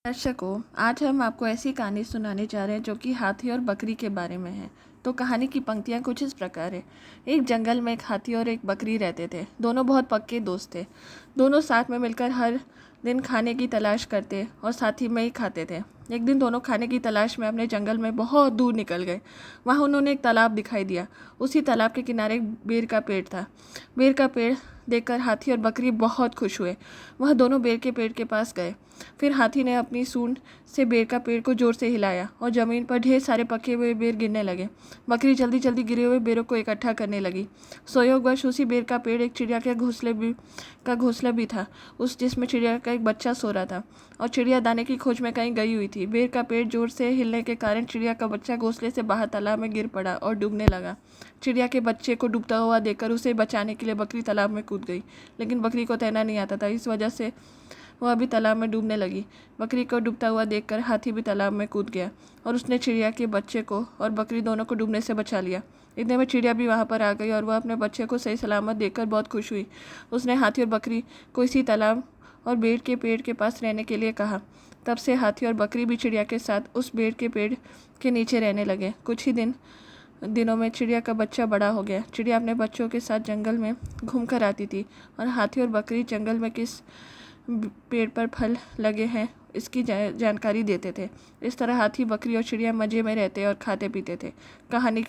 दर्शकों, आज हम आपको ऐसी कहानी सुनाने जा रहे हैं जो कि हाथी और बकरी के बारे में है। तो कहानी की पंक्तियाँ कुछ इस प्रकार है। एक जंगल में एक हाथी और एक बकरी रहते थे। दोनों बहुत पक्के दोस्त थे। दोनों साथ में मिलकर हर दिन खाने की तलाश करते और साथ ही में ही खाते थे। एक दिन दोनों खाने की तलाश में अपने जंगल में बहुत दूर निकल गए। वहाँ उन्होंने एक तालाब दिखाई दिया। उसी तालाब के किनारे एक बेर का पेड़ था। बेर का पेड़ देखकर हाथी और बकरी बहुत खुश हुए। वह दोनों बेर के पेड़ के पास गए। फिर हाथी ने अपनी सूंड से बेर का पेड़ को जोर से हिलाया और ज़मीन पर ढेर सारे पके हुए बेर गिरने लगे। बकरी जल्दी जल्दी गिरे हुए बेरों को इकट्ठा करने लगी। संयोगवश उसी बेर का पेड़ एक चिड़िया के घोंसला भी था, उस जिसमें चिड़िया का एक बच्चा सो रहा था और चिड़िया दाने की खोज में कहीं गई हुई थी। बेर का पेड़ जोर से हिलने के कारण चिड़िया का बच्चा घोंसले से बाहर तालाब में गिर पड़ा और डूबने लगा। चिड़िया के बच्चे को डूबता हुआ देखकर उसे बचाने के लिए बकरी तालाब में कूद गई, लेकिन बकरी को तैरना नहीं आता था। इस वजह से वह भी तालाब में डूबने लगी। बकरी को डूबता हुआ देखकर हाथी भी तालाब में कूद गया और उसने चिड़िया के बच्चे को और बकरी दोनों को डूबने से बचा लिया। इतने में चिड़िया भी वहाँ पर आ गई और वह अपने बच्चे को सही सलामत देखकर बहुत खुश हुई। उसने हाथी और बकरी को इसी तालाब और बेर के पेड़ के पास रहने के लिए कहा। तब से हाथी और बकरी भी चिड़िया के साथ उस बेर के पेड़ के नीचे रहने लगे। कुछ ही दिनों में चिड़िया का बच्चा बड़ा हो गया। चिड़िया अपने बच्चों के साथ जंगल में घूम कर आती थी और हाथी और बकरी जंगल में किस पेड़ पर फल लगे हैं इसकी जानकारी देते थे। इस तरह हाथी, बकरी और चिड़िया मज़े में रहते और खाते पीते थे। कहानी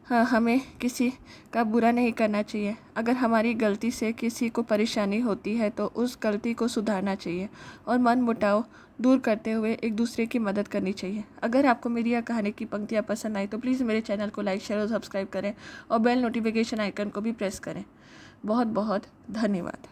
हमें किसी का बुरा नहीं करना चाहिए। अगर हमारी गलती से किसी को परेशानी होती है तो उस गलती को सुधारना चाहिए और मन मुटाव दूर करते हुए एक दूसरे की मदद करनी चाहिए। अगर आपको मेरी यह कहानी की पंक्तियाँ पसंद आई तो प्लीज़ मेरे चैनल को लाइक, शेयर और सब्सक्राइब करें और बेल नोटिफिकेशन आइकन को भी प्रेस करें। बहुत बहुत धन्यवाद।